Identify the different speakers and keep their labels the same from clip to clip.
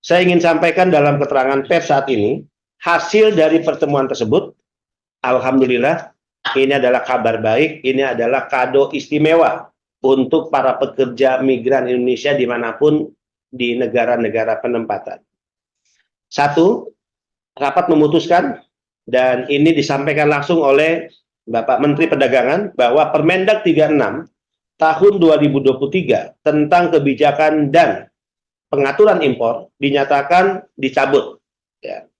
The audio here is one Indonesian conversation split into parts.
Speaker 1: Saya ingin sampaikan dalam keterangan pers saat ini, hasil dari pertemuan tersebut, alhamdulillah, ini adalah kabar baik, ini adalah kado istimewa untuk para pekerja migran Indonesia dimanapun di negara-negara penempatan. Satu, rapat memutuskan, dan ini disampaikan langsung oleh Bapak Menteri Perdagangan, bahwa Permendag 36 tahun 2023 tentang kebijakan dan pengaturan impor dinyatakan dicabut. Ya.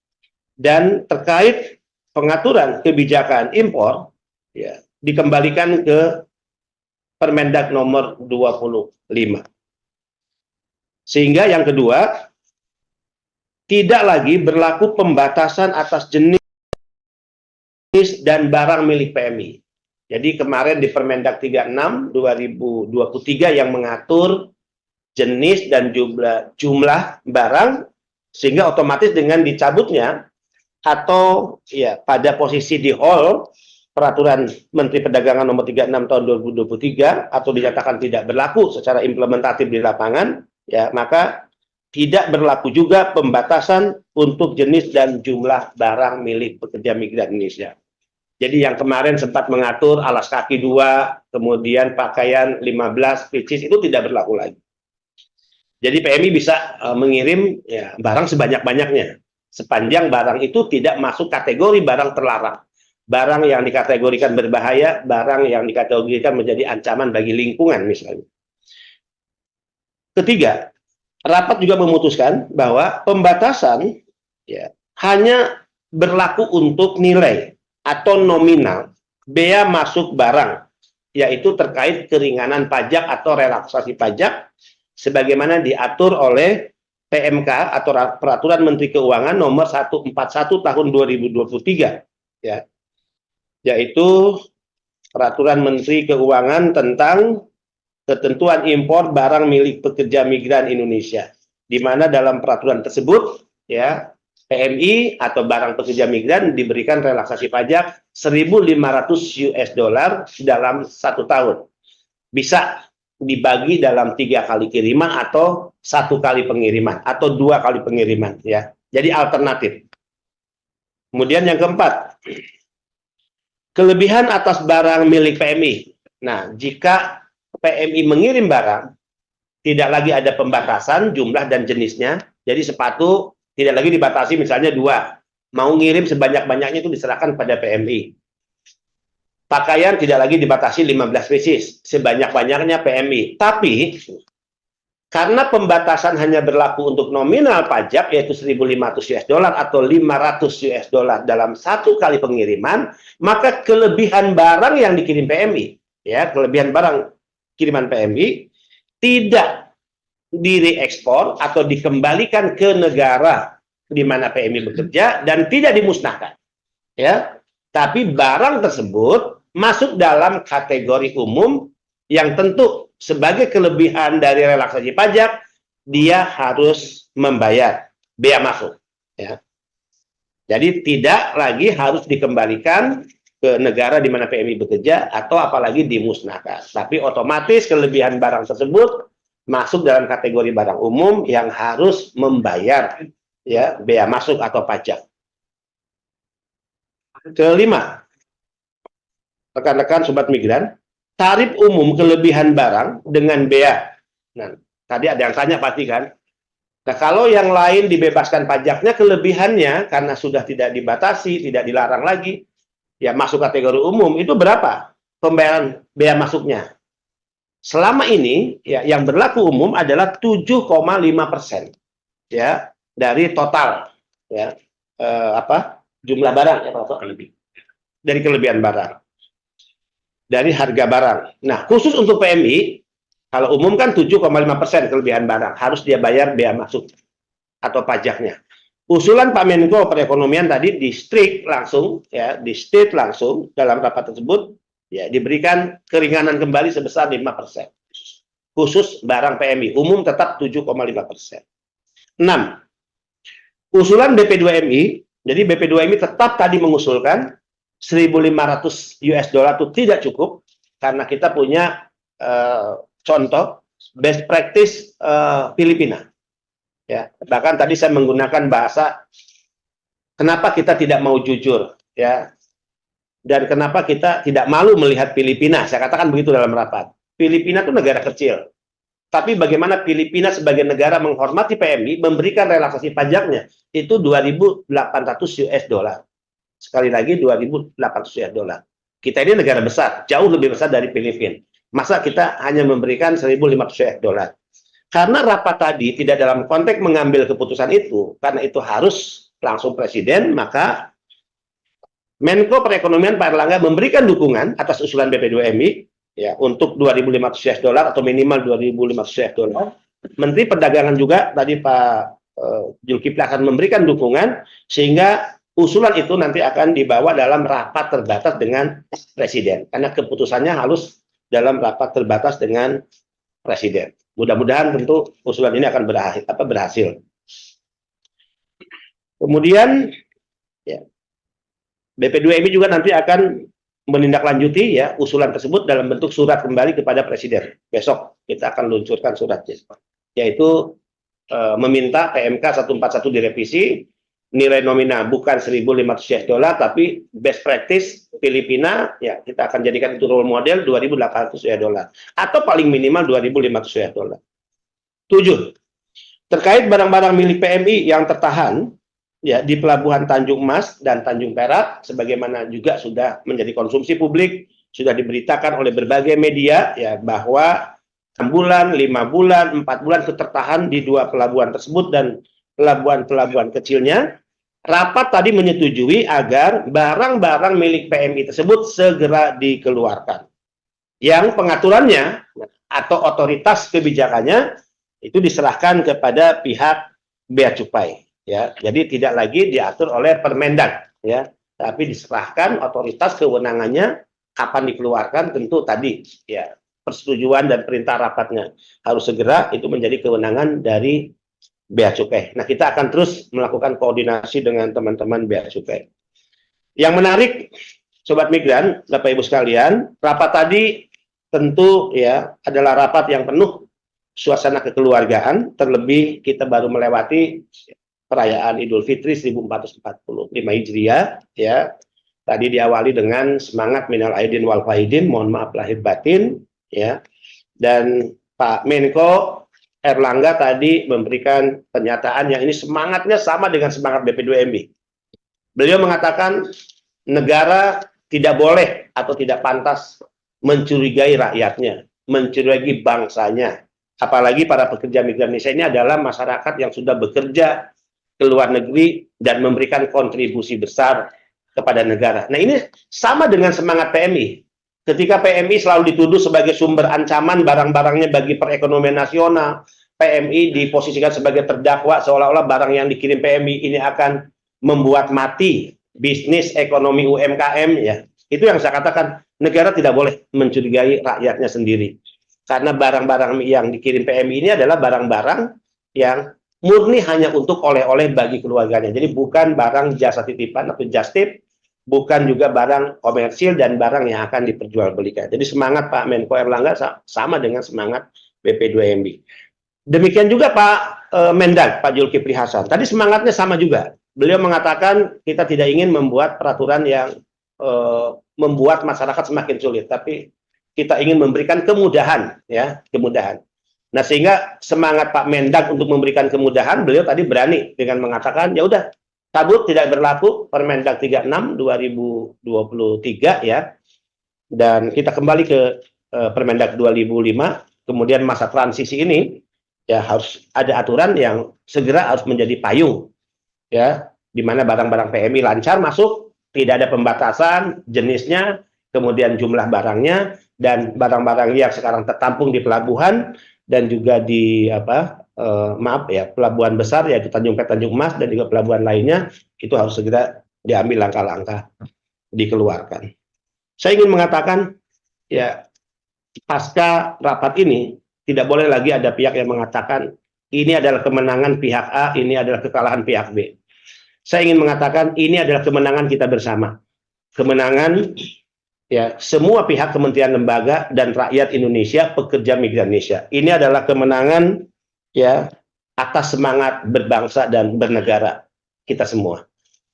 Speaker 1: Dan terkait pengaturan kebijakan impor, ya, dikembalikan ke Permendag nomor 25. Sehingga yang kedua, tidak lagi berlaku pembatasan atas jenis dan barang milik PMI. Jadi kemarin di Permendag 36 2023 yang mengatur jenis dan jumlah barang, sehingga otomatis dengan dicabutnya atau ya pada posisi di hold Peraturan Menteri Perdagangan nomor 36 tahun 2023 atau dinyatakan tidak berlaku secara implementatif di lapangan, ya maka tidak berlaku juga pembatasan untuk jenis dan jumlah barang milik pekerja migran Indonesia. Jadi yang kemarin sempat mengatur alas kaki 2, kemudian pakaian 15 pieces, itu tidak berlaku lagi. Jadi PMI bisa mengirim ya, barang sebanyak-banyaknya, sepanjang barang itu tidak masuk kategori barang terlarang. Barang yang dikategorikan berbahaya, barang yang dikategorikan menjadi ancaman bagi lingkungan misalnya. Ketiga, rapat juga memutuskan bahwa pembatasan ya, hanya berlaku untuk nilai atau nominal bea masuk barang, yaitu terkait keringanan pajak atau relaksasi pajak sebagaimana diatur oleh PMK atau Peraturan Menteri Keuangan nomor 141 tahun 2023, ya, yaitu Peraturan Menteri Keuangan tentang ketentuan impor barang milik pekerja migran Indonesia, di mana dalam peraturan tersebut, ya, PMI atau barang pekerja migran diberikan relaksasi pajak 1.500 US dollar dalam 1 tahun. Bisa dibagi dalam 3 kali kiriman atau 1 kali pengiriman atau 2 kali pengiriman, ya. Jadi alternatif. Kemudian yang keempat, kelebihan atas barang milik PMI. Nah, jika PMI mengirim barang, tidak lagi ada pembatasan jumlah dan jenisnya. Jadi sepatu tidak lagi dibatasi misalnya 2. Mau ngirim sebanyak-banyaknya itu diserahkan pada PMI. Pakaian tidak lagi dibatasi 15 pieces, sebanyak-banyaknya PMI. Tapi karena pembatasan hanya berlaku untuk nominal pajak yaitu 1.500 US dollar atau 500 US dollar dalam 1 kali pengiriman, maka kelebihan barang yang dikirim PMI, ya, kelebihan barang kiriman PMI tidak direekspor atau dikembalikan ke negara di mana PMI bekerja dan tidak dimusnahkan, ya. Tapi barang tersebut masuk dalam kategori umum yang tentu sebagai kelebihan dari relaksasi pajak dia harus membayar bea masuk, ya. Jadi tidak lagi harus dikembalikan ke negara di mana PMI bekerja atau apalagi dimusnahkan. Tapi otomatis kelebihan barang tersebut masuk dalam kategori barang umum yang harus membayar, ya, bea masuk atau pajak. Kelima, rekan-rekan sobat migran, tarif umum kelebihan barang dengan bea. Nah, tadi ada yang tanya pasti kan. Nah, kalau yang lain dibebaskan pajaknya, kelebihannya karena sudah tidak dibatasi, tidak dilarang lagi, ya masuk kategori umum, itu berapa pembayaran bea masuknya? Selama ini ya yang berlaku umum adalah 7,5%, ya, dari total, ya, jumlah barang, ya, dari kelebihan barang, dari harga barang. Nah, khusus untuk PMI, kalau umum kan 7,5% kelebihan barang harus dia bayar bea masuk atau pajaknya. Usulan Pak Menko Perekonomian tadi di state langsung dalam rapat tersebut, ya, diberikan keringanan kembali sebesar 5%. Khusus barang PMI, umum tetap 7,5%. 6. Usulan BP2MI, jadi BP2MI tetap tadi mengusulkan 1.500 US dollar itu tidak cukup, karena kita punya contoh best practice Filipina. Ya, bahkan tadi saya menggunakan bahasa kenapa kita tidak mau jujur, ya, dan kenapa kita tidak malu melihat Filipina. Saya katakan begitu dalam rapat. Filipina itu negara kecil, tapi bagaimana Filipina sebagai negara menghormati PMI, memberikan relaksasi pajaknya itu 2.800 US dollar. Sekali lagi 2.800 US dollar. Kita ini negara besar, jauh lebih besar dari Filipina. Masa kita hanya memberikan 1.500 US dollar? Karena rapat tadi tidak dalam konteks mengambil keputusan itu, karena itu harus langsung presiden, maka Menko Perekonomian Pak Erlangga memberikan dukungan atas usulan BP2MI ya untuk 2.500 US dollar atau minimal 2.500 US dollar. Menteri Perdagangan juga tadi Pak Zulkifli akan memberikan dukungan sehingga usulan itu nanti akan dibawa dalam rapat terbatas dengan presiden karena keputusannya harus dalam rapat terbatas dengan presiden. Mudah-mudahan tentu usulan ini akan berhasil. Kemudian ya, BP2MI juga nanti akan menindaklanjuti ya usulan tersebut dalam bentuk surat kembali kepada presiden. Besok kita akan luncurkan suratnya, yaitu meminta PMK 141 direvisi, nilai nominal bukan 1.500 US dollar tapi best practice Filipina ya kita akan jadikan itu role model 2.800 US dollar atau paling minimal 2.500 US dollar. 7. Terkait barang-barang milik PMI yang tertahan ya di Pelabuhan Tanjung Mas dan Tanjung Perak sebagaimana juga sudah menjadi konsumsi publik, sudah diberitakan oleh berbagai media ya bahwa 6 bulan, 5 bulan, 4 bulan tertahan di 2 pelabuhan tersebut dan pelabuhan-pelabuhan kecilnya. Rapat tadi menyetujui agar barang-barang milik PMI tersebut segera dikeluarkan. Yang pengaturannya atau otoritas kebijakannya itu diserahkan kepada pihak Bea Cukai. Ya, jadi tidak lagi diatur oleh Permendag, ya, tapi diserahkan otoritas kewenangannya kapan dikeluarkan tentu tadi, ya, persetujuan dan perintah rapatnya harus segera itu menjadi kewenangan dari Bea Cukai. Nah, kita akan terus melakukan koordinasi dengan teman-teman Bea Cukai. Yang menarik, Sobat Migran, Bapak Ibu sekalian, rapat tadi tentu ya adalah rapat yang penuh suasana kekeluargaan, terlebih kita baru melewati perayaan Idul Fitri 1445 Hijriah ya. Tadi diawali dengan semangat minal aidin wal faidin, mohon maaf lahir batin ya. Dan Pak Menko Erlangga tadi memberikan pernyataan yang ini semangatnya sama dengan semangat BP2MI. Beliau mengatakan negara tidak boleh atau tidak pantas mencurigai rakyatnya, mencurigai bangsanya. Apalagi para pekerja migran Indonesia ini adalah masyarakat yang sudah bekerja ke luar negeri dan memberikan kontribusi besar kepada negara. Nah, ini sama dengan semangat PMI. Ketika PMI selalu dituduh sebagai sumber ancaman barang-barangnya bagi perekonomian nasional, PMI diposisikan sebagai terdakwa seolah-olah barang yang dikirim PMI ini akan membuat mati bisnis ekonomi UMKM ya. Itu yang saya katakan, negara tidak boleh mencurigai rakyatnya sendiri. Karena barang-barang yang dikirim PMI ini adalah barang-barang yang murni hanya untuk oleh-oleh bagi keluarganya. Jadi bukan barang jasa titipan atau just tip, bukan juga barang komersil dan barang yang akan diperjualbelikan. Jadi semangat Pak Menko Erlangga sama dengan semangat BP2MI. Demikian juga Pak Mendag, Pak Zulkifli Hasan. Tadi semangatnya sama juga. Beliau mengatakan kita tidak ingin membuat peraturan yang membuat masyarakat semakin sulit, tapi kita ingin memberikan kemudahan, ya, kemudahan. Nah, sehingga semangat Pak Mendag untuk memberikan kemudahan, beliau tadi berani dengan mengatakan, ya udah, cabut tidak berlaku Permendag 36 2023 ya. Dan kita kembali ke Permendag 2005, kemudian masa transisi ini ya harus ada aturan yang segera harus menjadi payung ya, di mana barang-barang PMI lancar masuk, tidak ada pembatasan jenisnya, kemudian jumlah barangnya dan barang-barang yang sekarang tertampung di pelabuhan dan juga di pelabuhan besar yaitu Tanjung Perak, Tanjung Mas dan juga pelabuhan lainnya itu harus segera diambil langkah-langkah dikeluarkan. Saya ingin mengatakan ya pasca rapat ini tidak boleh lagi ada pihak yang mengatakan ini adalah kemenangan pihak A, ini adalah kekalahan pihak B. Saya ingin mengatakan ini adalah kemenangan kita bersama. Kemenangan ya semua pihak, kementerian, lembaga dan rakyat Indonesia, pekerja migran Indonesia. Ini adalah kemenangan ya atas semangat berbangsa dan bernegara kita semua.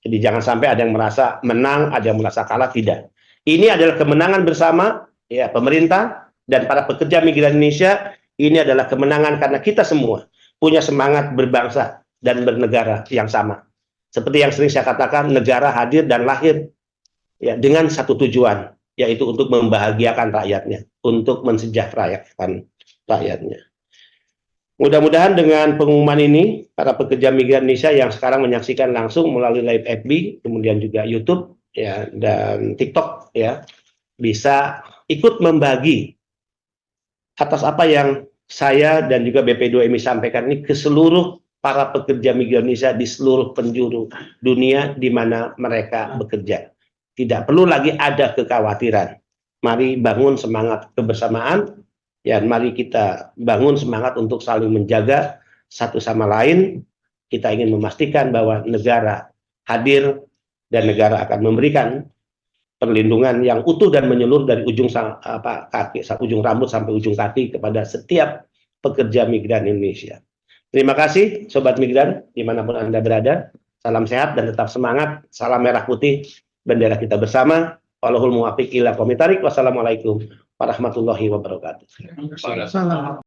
Speaker 1: Jadi jangan sampai ada yang merasa menang, ada yang merasa kalah, tidak. Ini adalah kemenangan bersama ya pemerintah dan para pekerja migran Indonesia. Ini adalah kemenangan karena kita semua punya semangat berbangsa dan bernegara yang sama. Seperti yang sering saya katakan, negara hadir dan lahir ya dengan satu tujuan, yaitu untuk membahagiakan rakyatnya, untuk mensejahterakan rakyatnya. Mudah-mudahan dengan pengumuman ini, para pekerja migran Indonesia yang sekarang menyaksikan langsung melalui live FB, kemudian juga YouTube ya dan TikTok ya, bisa ikut membagi atas apa yang saya dan juga BP2MI sampaikan ini ke seluruh para pekerja migran Indonesia di seluruh penjuru dunia di mana mereka bekerja. Tidak perlu lagi ada kekhawatiran. Mari bangun semangat kebersamaan, ya mari kita bangun semangat untuk saling menjaga satu sama lain. Kita ingin memastikan bahwa negara hadir dan negara akan memberikan perlindungan yang utuh dan menyeluruh dari ujung kaki, ujung rambut sampai ujung kaki kepada setiap pekerja migran Indonesia. Terima kasih Sobat Migran dimanapun Anda berada. Salam sehat dan tetap semangat. Salam merah putih, bendera kita bersama. Wallahul muwaffiq ila aqwamit thoriq. Wassalamualaikum warahmatullahi wabarakatuh.
Speaker 2: Salam.